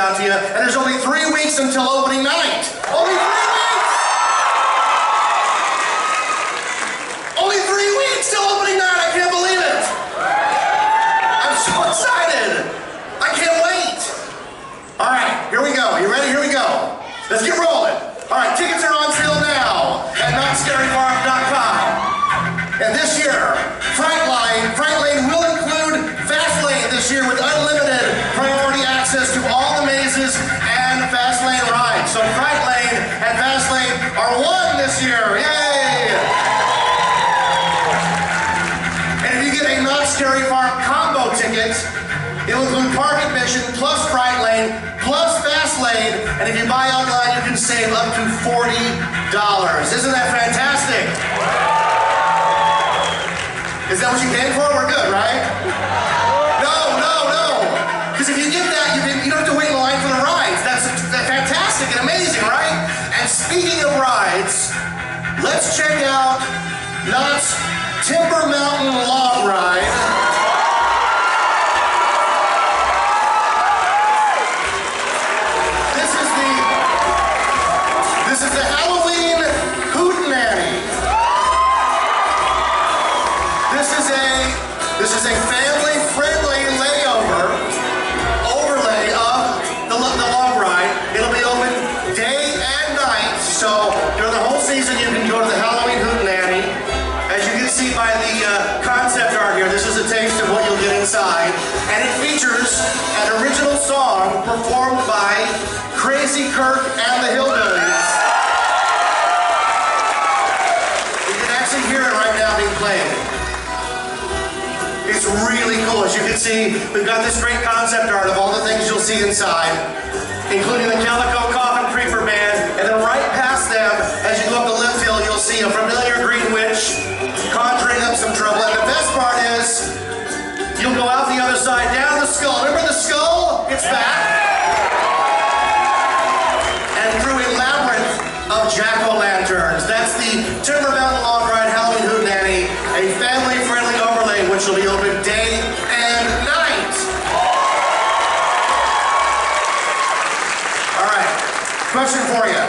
out to you. And there's only 3 weeks until opening night. Only 3 weeks! Only 3 weeks till opening night. I can't believe it. I'm so excited. I can't wait. All right, here we go. You ready? Here we go. Let's get rolling. All right, tickets are on sale now at KnottScaryFarm.com. And this year, Fright Lane will include Fast Lane this year with unlimited priority access to all the mazes and Fast Lane rides. So Fright Lane and Fast Lane are one this year. Yay! And if you get a Knott Scary Farm combo ticket, it will include park admission plus Fright Lane plus Fast Lane. And if you buy online, you can save up to $40. Isn't that fantastic? Is that what you came for? We're good, right? No. Because if you get that, you don't have to wait in line for the rides. That's fantastic and amazing, right? And speaking of rides, let's check out Knott's Timber Mountain Log Ride. This is the Halloween Hootenanny. This is a family-friendly overlay of the log ride. It'll be open day and night, so during the whole season you can go to the Halloween Hootenanny. As you can see by the concept art here, this is a taste of what you'll get inside. And it features an original song performed by Crazy Kirk and the Hillbillies. You can actually hear it right now being played. It's really cool. As you can see, we've got this great concept art of all the things you'll see inside, including the Calico Coffin Creeper Band, and then right past them, as you go up the lift hill, you'll see a familiar green witch conjuring up some trouble. And the best part is, you'll go out the other side, down the skull. Remember the skull? It's back. And through a labyrinth of jack-o'-lanterns. That's the Timber Mountain Log Ride Halloween Hootenanny, a family-friendly overlay which will be open day and night. All right, question for you.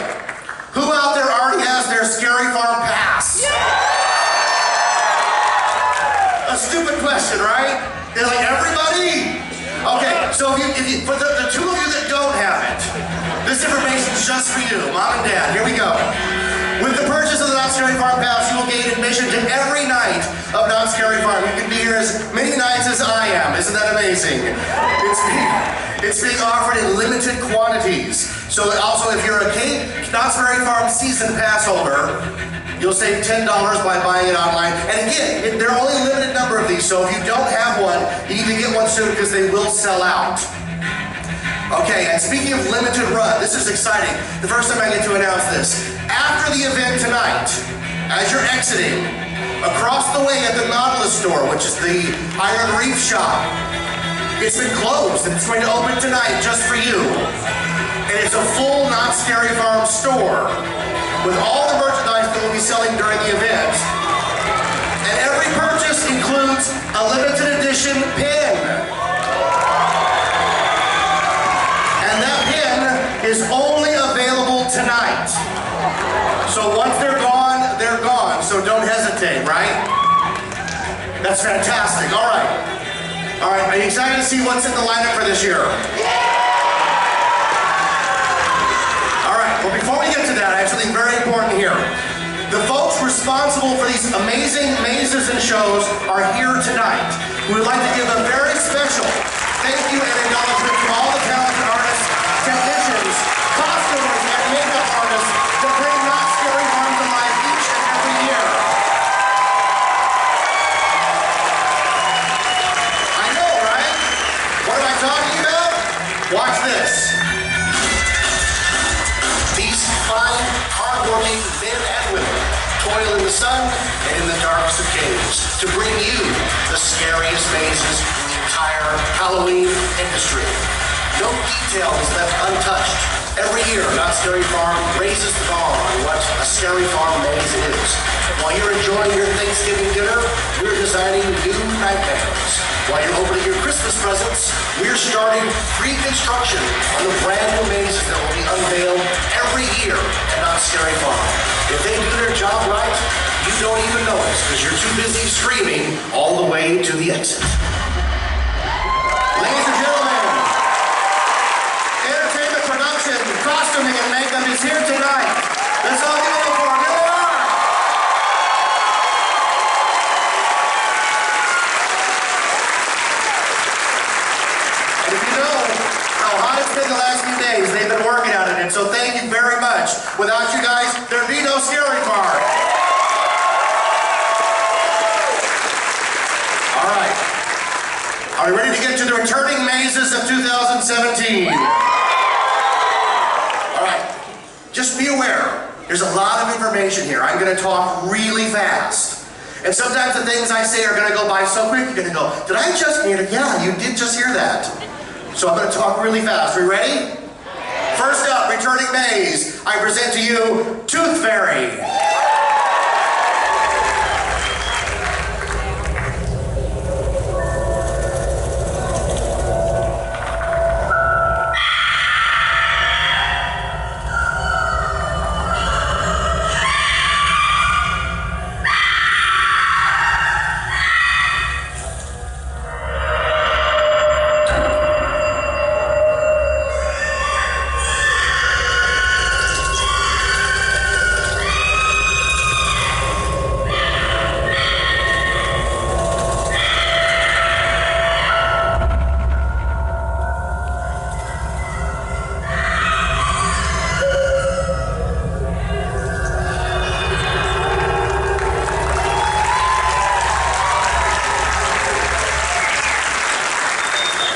Who out there already has their Scary Farm pass? A stupid question, right? They're like, everybody? Okay, so for the two of you that don't have it, this information is just for you, Mom and Dad. Here we go. With the purchase of the Knott Scary Farm Pass, you will gain admission to every night of Knott Scary Farm. You can be here as many nights as I am. Isn't that amazing? It's being offered in limited quantities. So also, if you're a Knott Scary Farm season pass holder, you'll save $10 by buying it online. And again, there are only a limited number of these, so if you don't have one, you need to get one soon because they will sell out. Okay, and speaking of limited run, this is exciting. The first time I get to announce this. After the event tonight, as you're exiting, across the way at the Nautilus store, which is the Iron Reef shop, it's been closed and it's going to open tonight just for you. And it's a full Knott Scary Farm store with all the merchandise that we'll be selling during the event. And every purchase includes a limited edition pin. And that pin is only available tonight. So once they're gone, they're gone. So don't hesitate, right? That's fantastic. All right. All right, are you excited to see what's in the lineup for this year? All right, well before we get to that, I have something very important here. The folks responsible for these amazing mazes and shows are here tonight. We would like to give a very special thank you and acknowledgement to all the talented artists, technicians, costumers, and makeup artists that bring Knott Scary Farm to life each and every year. I know, right? What am I talking about? Watch this. These fine, hardworking men and women toil in the sun and in the darkest of caves to bring you the scariest mazes in the entire Halloween industry. No detail is left untouched. Every year, Knott Scary Farm raises the bar on what a Scary Farm maze is. While you're enjoying your Thanksgiving dinner, we're designing new nightmares. While you're opening your Christmas presents, we're starting pre-construction on the brand new mazes that will be unveiled every year at Knott Scary Farm. If they do their job right, you don't even notice because you're too busy screaming all the way to the exit. Ladies and gentlemen, entertainment production, costuming, and makeup is here tonight. Let's all give it up for them. Here they are. And if you know how hot it's been the last few days, they've been working on it, and so thank you very much. Without you guys, there'd be no Scary Farm. All right. Are you ready to get to the returning mazes of 2017? All right. Just be aware, there's a lot of information here. I'm going to talk really fast. And sometimes the things I say are going to go by so quick, you're going to go, did I just hear it? Yeah, you did just hear that. So I'm going to talk really fast. Are you ready? First up, returning maze, I present to you Tooth Fairy.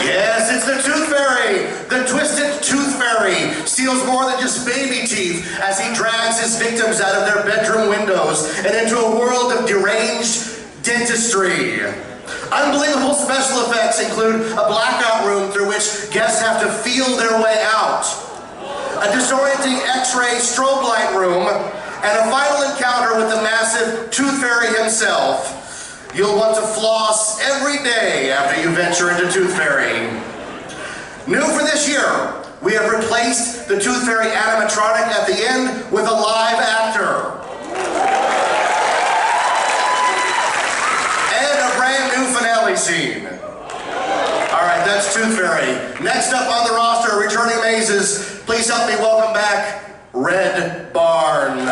Yes, it's the Tooth Fairy. The Twisted Tooth Fairy steals more than just baby teeth as he drags his victims out of their bedroom windows and into a world of deranged dentistry. Unbelievable special effects include a blackout room through which guests have to feel their way out, a disorienting X-ray strobe light room, and a final encounter with the massive Tooth Fairy himself. You'll want to floss every day after you venture into Tooth Fairy. New for this year, we have replaced the Tooth Fairy animatronic at the end with a live actor. And a brand new finale scene. All right, that's Tooth Fairy. Next up on the roster, returning mazes, please help me welcome back Red Barn.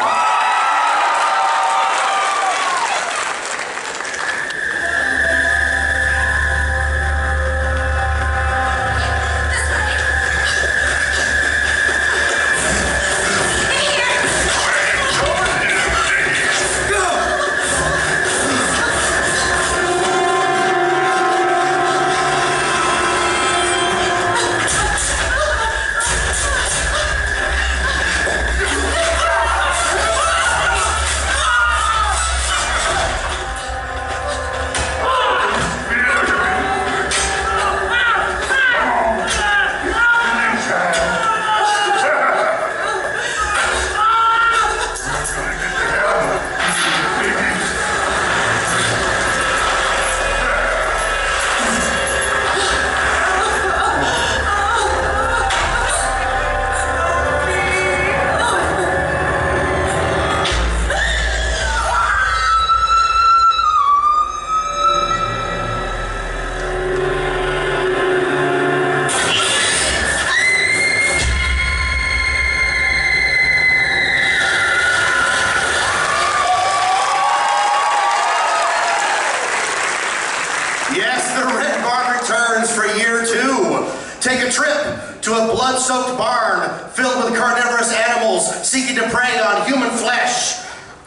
Take a trip to a blood-soaked barn filled with carnivorous animals seeking to prey on human flesh.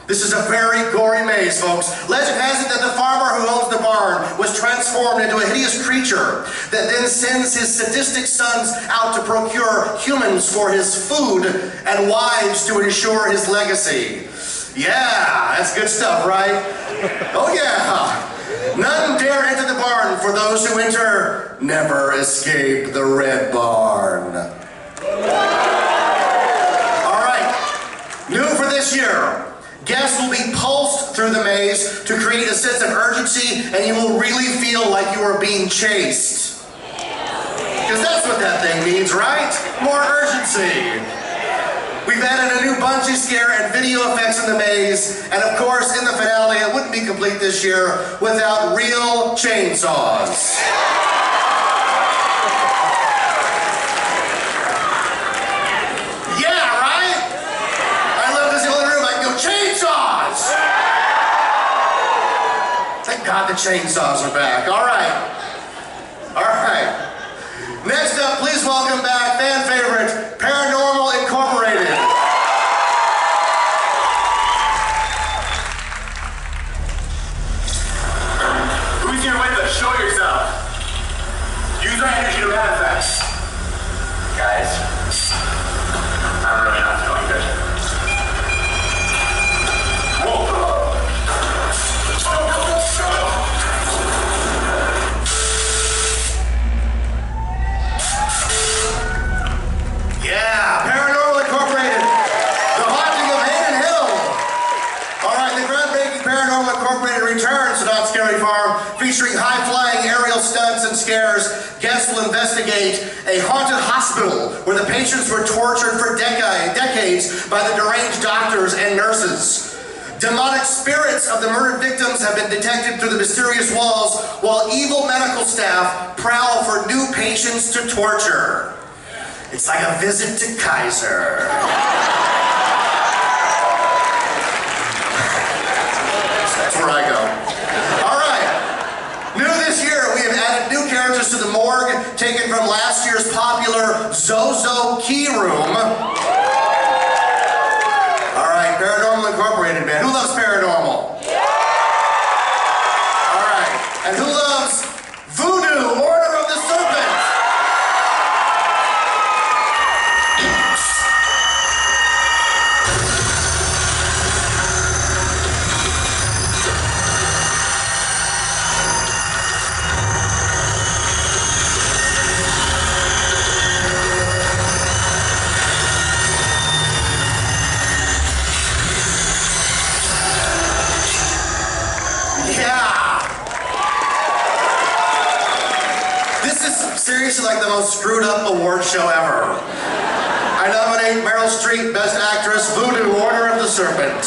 This is a very gory maze, folks. Legend has it that the farmer who owns the barn was transformed into a hideous creature that then sends his sadistic sons out to procure humans for his food and wives to ensure his legacy. Yeah, that's good stuff, right? Oh yeah. None dare enter the barn, for those who enter never escape the red barn. All right, new for this year. Guests will be pulsed through the maze to create a sense of urgency, and you will really feel like you are being chased. Because that's what that thing means, right? More urgency. We've added a new bungee scare and video effects in the maze, and of course, in the finale, it wouldn't be complete this year without real chainsaws. Yeah, right? I love this in the room. I can go, chainsaws! Thank God the chainsaws are back. All right. All right. Next up, please welcome back fan favorite, Paranormal Incorporated. Who's here with us? Show yourself. Use our energy to manifest. Guys, I'm really not feeling good. Whoa. Yeah, Paranormal Incorporated, The Haunting of Hayden Hill. All right, the groundbreaking Paranormal Incorporated returns to Knott's Scary Farm, featuring high-flying aerial stunts and scares. Guests will investigate a haunted hospital where the patients were tortured for decades by the deranged doctors and nurses. Demonic spirits of the murdered victims have been detected through the mysterious walls, while evil medical staff prowl for new patients to torture. It's like a visit to Kaiser. That's where I go. All right. New this year, we have added new characters to the morgue, taken from last year's popular Zozo Key Room. All right, Paranormal Incorporated, man. Who loves paranormal? All right. And who loves Voodoo, Order of the Serpent? Seriously, like the most screwed up award show ever. I nominate Meryl Streep, Best Actress, Voodoo, Order of the Serpent.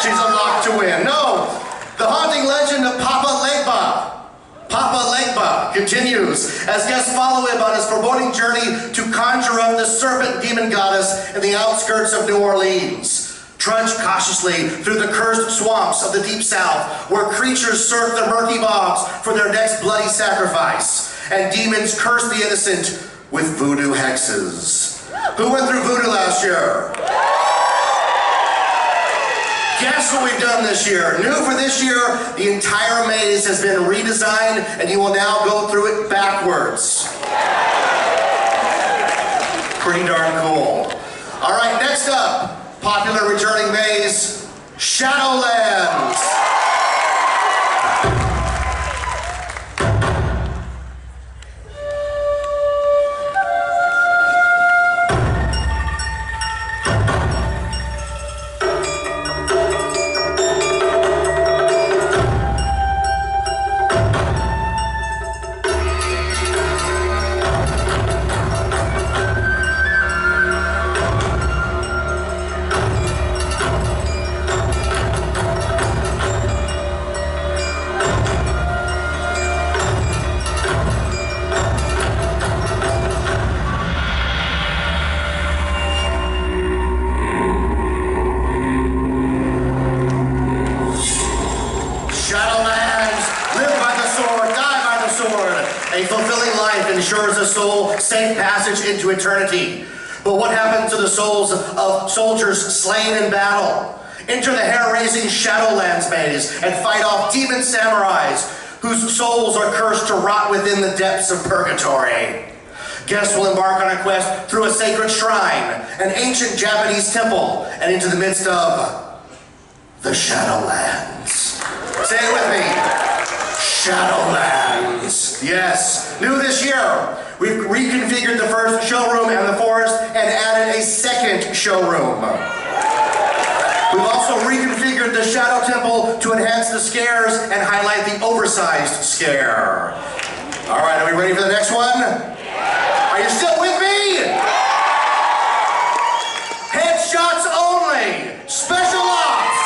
She's a lock to win. No, the haunting legend of Papa Legba continues as guests follow him on his foreboding journey to conjure up the serpent demon goddess in the outskirts of New Orleans. Trudge cautiously through the cursed swamps of the Deep South, where creatures surf the murky bogs for their next bloody sacrifice, and demons curse the innocent with voodoo hexes. Who went through voodoo last year? Guess what we've done this year? New for this year, the entire maze has been redesigned, and you will now go through it backwards. Pretty darn cool. All right, next up, popular returning maze, Shadowlands. A fulfilling life ensures a soul safe passage into eternity. But what happens to the souls of soldiers slain in battle? Enter the hair-raising Shadowlands maze and fight off demon samurais whose souls are cursed to rot within the depths of purgatory. Guests will embark on a quest through a sacred shrine, an ancient Japanese temple, and into the midst of the Shadowlands. Say it with me. Shadowlands. Yes. New this year, we've reconfigured the first showroom and the forest and added a second showroom. We've also reconfigured the Shadow Temple to enhance the scares and highlight the oversized scare. All right, are we ready for the next one? Are you still with me? Headshots only. Special ops.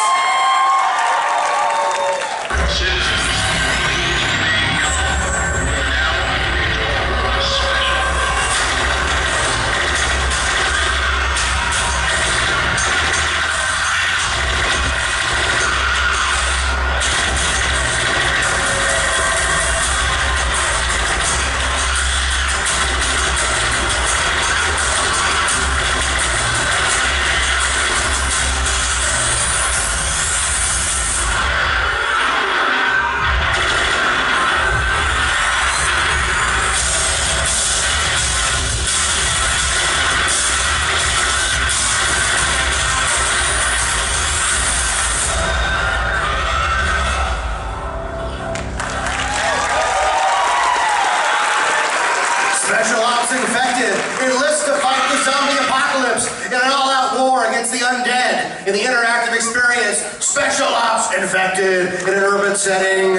Special Ops Infected enlists to fight the zombie apocalypse in an all-out war against the undead in the interactive experience Special Ops Infected in an urban setting.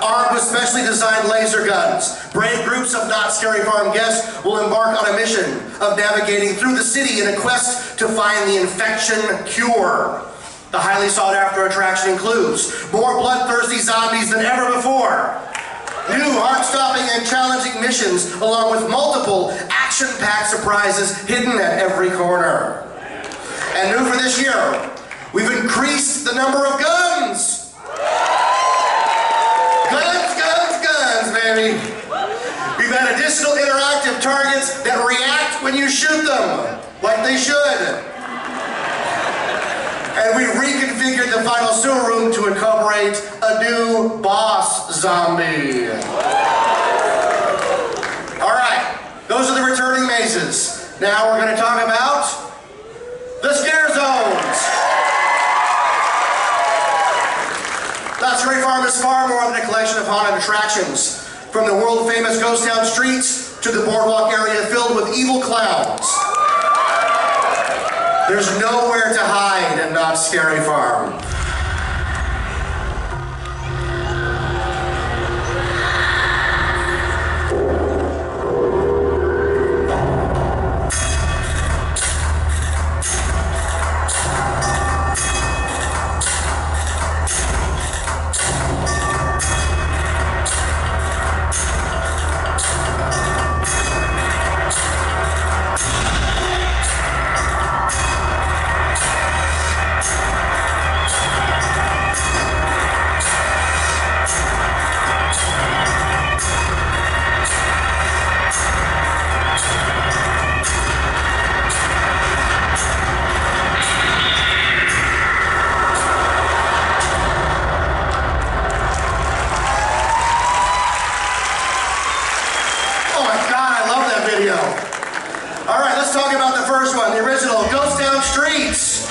Armed with specially designed laser guns, brave groups of Knott Scary Farm guests will embark on a mission of navigating through the city in a quest to find the infection cure. The highly sought-after attraction includes more bloodthirsty zombies than ever before, new heart-stopping and challenging missions, along with multiple action-packed surprises hidden at every corner. And new for this year, we've increased the number of guns. Guns, guns, guns, baby. We've had additional interactive targets that react when you shoot them, like they should. And we reconfigured the final sewer room to incorporate a new boss zombie. All right, those are the returning mazes. Now we're going to talk about the scare zones. Knott Scary Farm is far more than a collection of haunted attractions. From the world-famous ghost town streets to the boardwalk area filled with evil clowns. There's nowhere to hide in Knott Scary Farm. All right, let's talk about the first one, the original, Ghost Town Streets.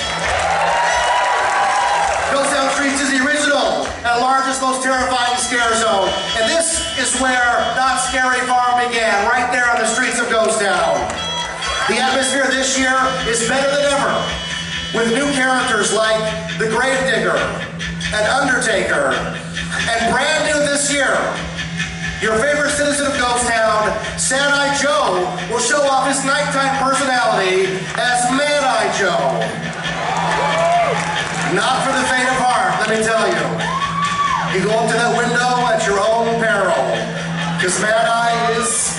Ghost Town Streets is the original and largest, most terrifying scare zone. And this is where Knott Scary Farm began, right there on the streets of Ghost Town. The atmosphere this year is better than ever, with new characters like the Gravedigger and Undertaker. And brand new this year, your favorite citizen of Ghost Town, Sad-Eye Joe, will show off his nighttime personality as Man-Eye Joe. Not for the faint of heart, let me tell you. You go up to that window at your own peril, because Man-Eye is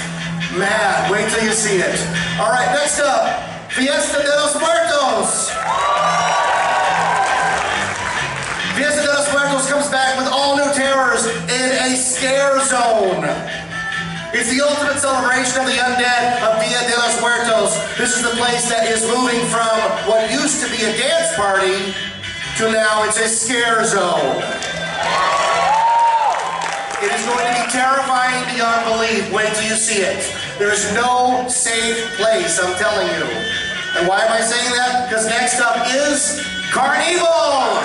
mad. Wait till you see it. All right, next up, Fiesta de los Muertos. Fiesta de los Muertos comes back with all new terrors in a scare zone. It's the ultimate celebration of the undead of Dia de los Muertos. This is the place that is moving from what used to be a dance party to now it's a scare zone. It is going to be terrifying beyond belief. Wait till you see it. There is no safe place, I'm telling you. And why am I saying that? Because next up is Carnival!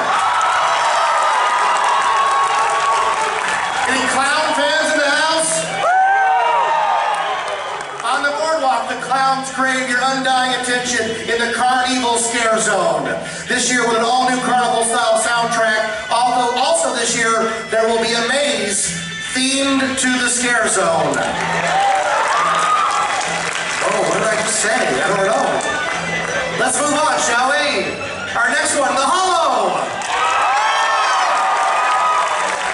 It Any clown fans in the house? On the boardwalk, the clowns crave your undying attention in the Carnival Scare Zone. This year with an all-new Carnival-style soundtrack. Also this year, there will be a maze themed to the Scare Zone. Oh, what did I just say? I don't know. Let's move on, shall we? Our next one, the Hollow.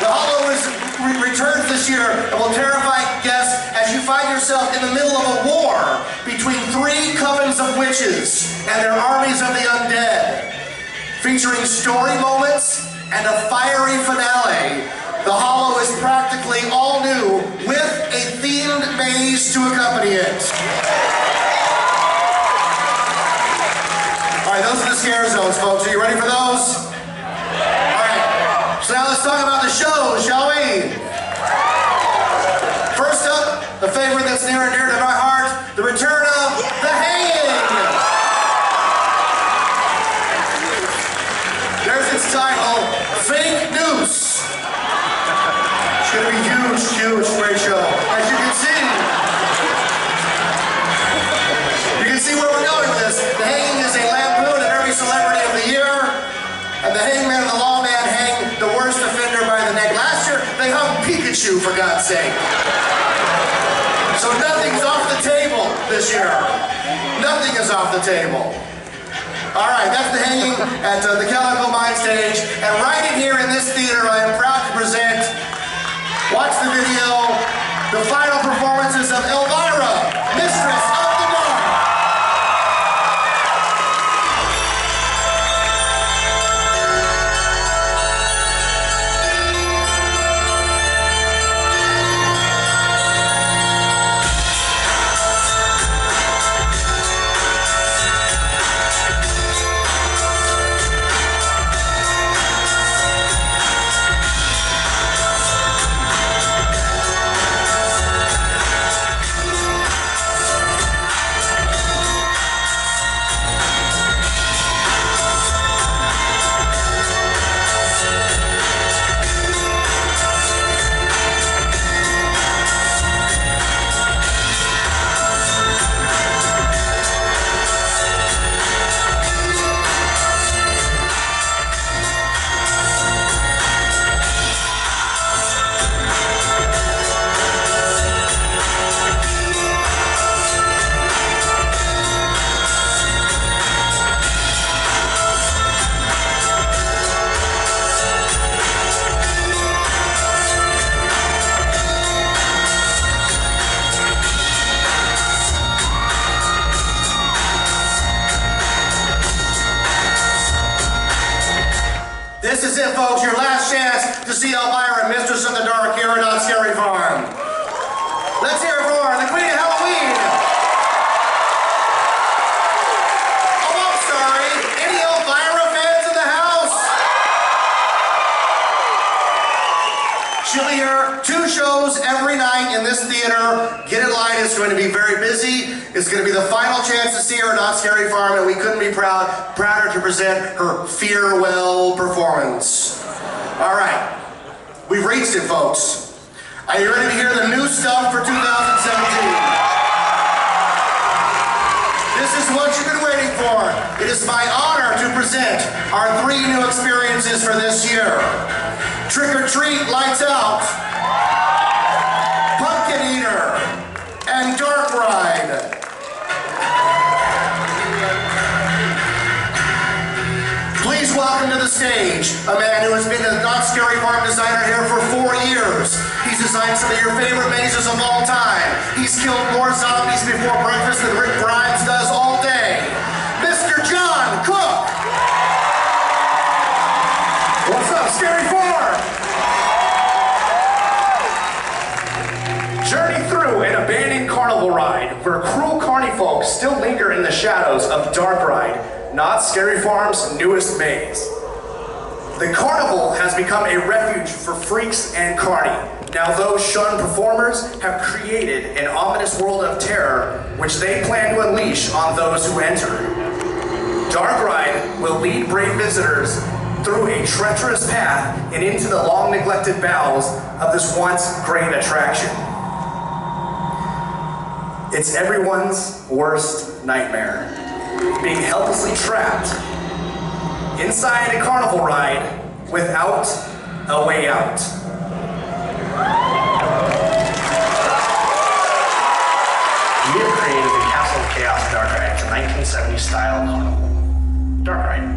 The Hollow returns this year and will terrify guests as you find yourself in the middle of a war between 3 covens of witches and their armies of the undead. Featuring story moments and a fiery finale, The Hollow is practically all new with a themed maze to accompany it. All right, those are the scare zones, folks. Are you ready for those? All right, so now let's talk about the shows, shall we? First up, a favorite that's near and dear to my heart, the return of The Hanging. There's its title, Fake Noose. It's gonna be huge, huge, great show. As you can see where we're going with this. The Hanging is a lampoon of every celebrity of the year, and the hangman and the lawman hang the worst offender by the neck. Last year, they hung Pikachu, for God's sake. So nothing's off the table this year. Nothing is off the table. All right, that's The Hanging at the Calico Mine stage. And right in here in this theater, I am proud to present, watch the video, the final performances of Elvira, Mistress of the Dark. This is it, folks, your last chance to see Elvira, Mistress of the Dark, here at Knott Scary Farm. Let's hear it for the Queen of Halloween. Oh, I'm sorry. Any Elvira fans in the house? She'll be here 2 shows every night in this theater. Get in line, it's going to be very busy. It's going to be the final chance to see her at Knott Scary Farm, and we couldn't be prouder to present her farewell performance. All right, we've reached it, folks. Are you ready to hear the new stuff for 2017? This is what you've been waiting for. It is my honor to present our 3 new experiences for this year. Trick or Treat Lights Out, Pumpkin Eater, and Dark Ride. Please welcome to the stage a man who has been a Knott Scary Farm designer here for 4 years. He's designed some of your favorite mazes of all time. He's killed more zombies before breakfast than Rick Grimes does all day. Mr. John Cook. What's up, Scary Farm? Journey through an abandoned carnival ride where cruel carny folks still linger in the shadows of Dark Ride, Knott Scary Farm's newest maze. The carnival has become a refuge for freaks and carny. Now those shunned performers have created an ominous world of terror which they plan to unleash on those who enter. Dark Ride will lead brave visitors through a treacherous path and into the long neglected bowels of this once great attraction. It's everyone's worst nightmare, being helplessly trapped inside a carnival ride without a way out. We have created the Castle of Chaos Dark Ride. It's a 1970s style carnival dark ride.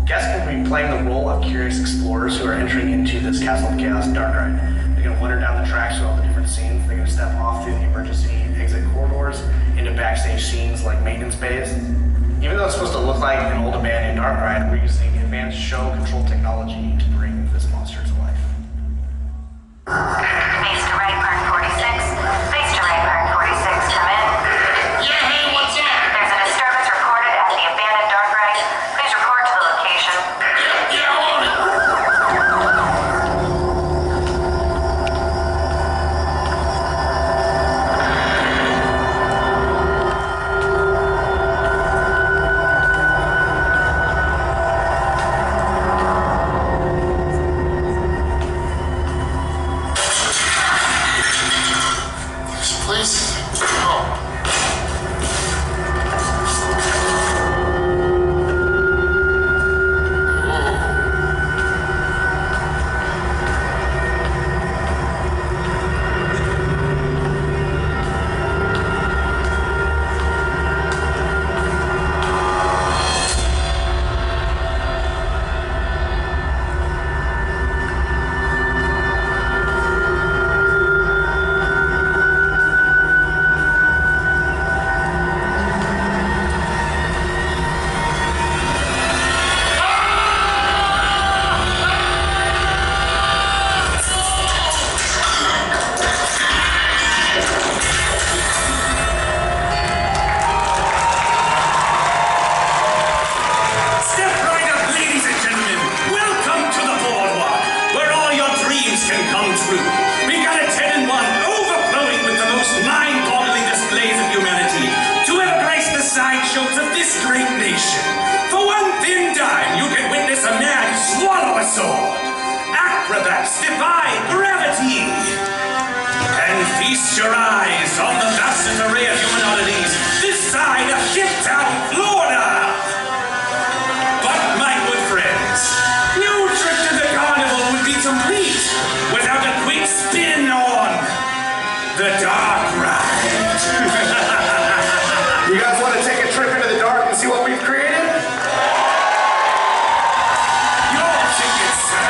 Guests will be playing the role of curious explorers who are entering into this Castle of Chaos dark ride. They're going to wander down the tracks through all the different scenes. They're going to step off through the emergency exit corridors into backstage scenes like maintenance bays. Even though it's supposed to look like an old abandoned dark ride, we're using advanced show control technology to bring this monster to life. Face to right, park 46. Face to right, park 46. Come in. Yeah, hey, what's up? There's a disturbance reported at the abandoned dark ride. Please report to the location. Yeah, I'm on it. This place, oh. Step right up, ladies and gentlemen. Welcome to the boardwalk, where all your dreams can come true. We got a 10 in 1, overflowing with the most mind-boggling displays of humanity to ever grace the sideshows of this great nation. For one thin dime, you can witness a man swallow a sword, acrobats defy gravity, and feast your eyes on the vastest array of human oddities this side of Shiptown, Florida. But my good friends, no trip to the carnival would be complete without a quick spin on the dark ride. You guys want to take a trip into the dark and see what we've created? Your tickets, sir.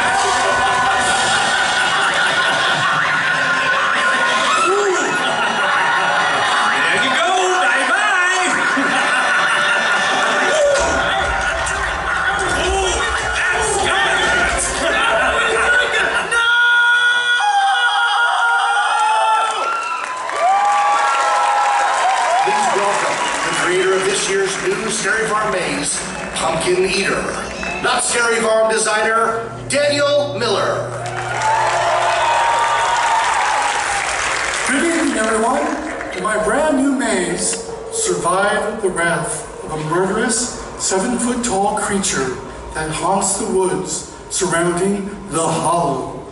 Ooh. There you go, bye-bye. Ooh, that's good. Please welcome the creator of this year's new Scary Farm maze, Pumpkin Eater. Not Scary Farm designer, Daniel Miller. Good evening, everyone. My brand new maze survived the wrath of a murderous 7-foot-tall creature that haunts the woods surrounding the Hollow.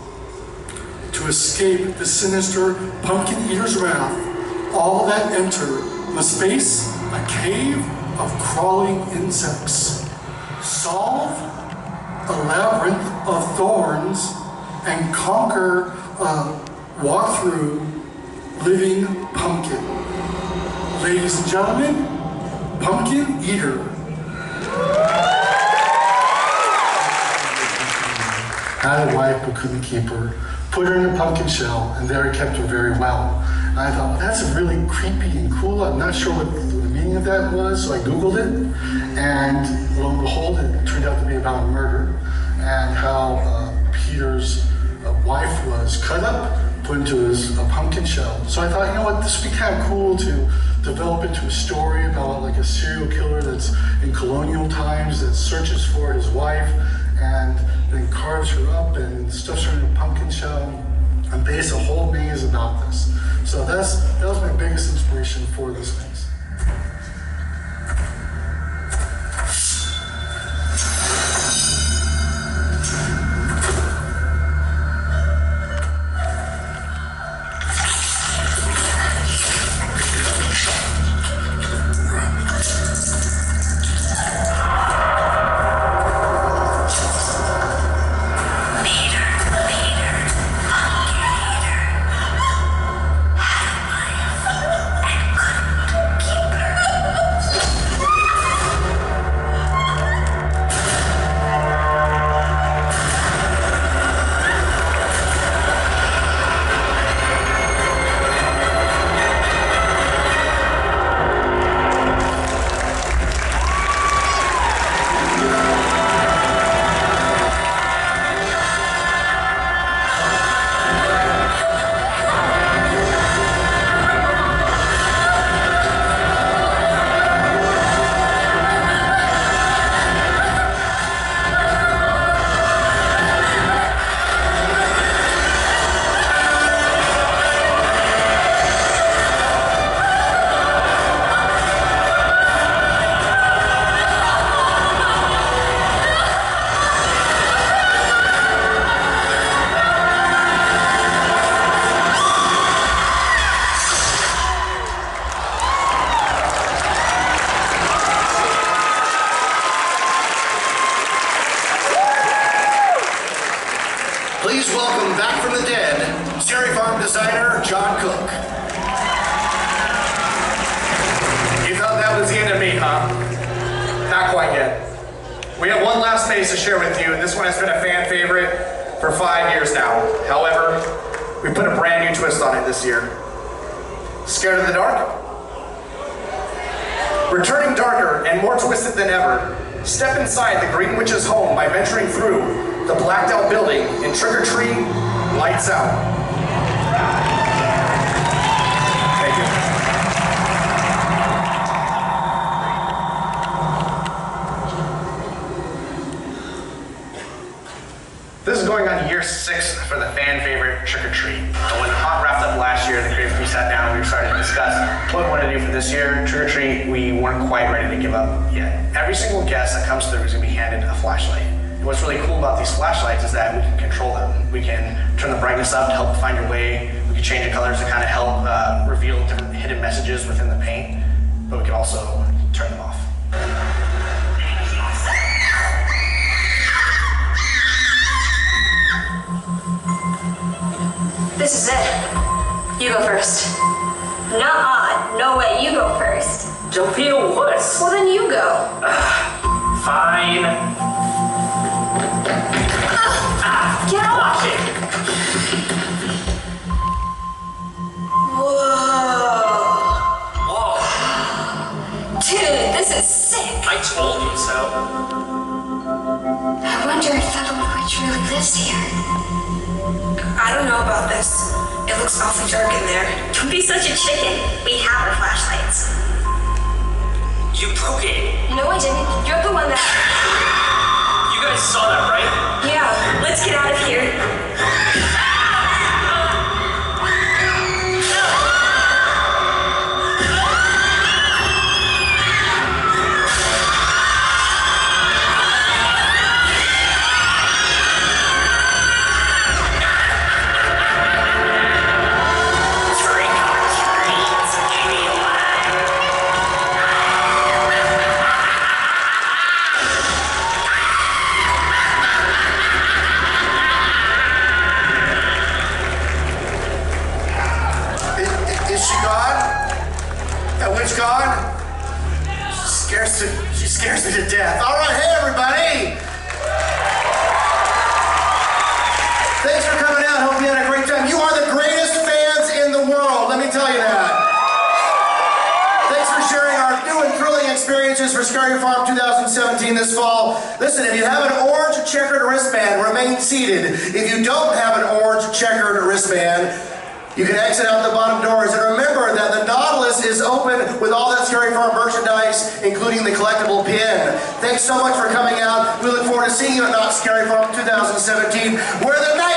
To escape the sinister pumpkin eater's wrath, all that enter must face a cave of crawling insects, solve a labyrinth of thorns, and conquer a walk-through living pumpkin. Ladies and gentlemen, Pumpkin Eater. Had a wife but couldn't keep her. Put her in a pumpkin shell, and there he kept her very well. And I thought, well, that's really creepy and cool. I'm not sure what the meaning of that was, so I Googled it. And lo and behold, it turned out to be about a murder and how Peter's wife was cut up, put into a pumpkin shell. So I thought, you know what, this would be kind of cool to develop into a story about like a serial killer that's in colonial times that searches for his wife and then carves her up and stuffs her in a pumpkin shell and base a whole maze about this. So that was my biggest inspiration for this maze. designer, John Cook. You thought that was the end of me, huh? Not quite yet. We have one last maze to share with you, and this one has been a fan favorite for 5 years now. However, we put a brand new twist on it this year. Scared of the dark? Returning darker and more twisted than ever, step inside the Green Witch's home by venturing through the blacked out building in Trick or Treat, Lights Out. Thank you. This is going on year 6 for the fan favorite Trick or Treat. When Knott wrapped up last year, the creative team sat down and we started to discuss what we want to do for this year. Trick or Treat, we weren't quite ready to give up yet. Every single guest that comes through is going to be handed a flashlight. And what's really cool about these flashlights is that we can control them. We can turn the brightness up to help find your way. We can change the colors to kind of help reveal different hidden messages within the paint. But we can also turn them off. This is it. You go first. Nuh-uh. No way. You go first. Don't be a wuss. Well, then you go. Fine. Get off. Watch it. Whoa. Whoa. Dude, this is sick. I told you so. I wonder if Fellow Witch really lives here. I don't know about this. It looks awfully dark in there. Don't be such a chicken. We have our flashlights. You broke it. No, I didn't. You're the one that... You guys saw that, right? Yeah, let's get out of here. She scares me to death. All right, hey everybody. Thanks for coming out. Hope you had a great time. You are the greatest fans in the world. Let me tell you that. Thanks for sharing our new and thrilling experiences for Scary Farm 2017 this fall. Listen, if you have an orange checkered wristband, remain seated. If you don't have an orange checkered wristband, you can exit out the bottom doors. And remember that the Nautilus is open with all that Scary Farm merchandise, including the collectible pin. Thanks so much for coming out. We look forward to seeing you at Knott Scary Farm 2017, where the night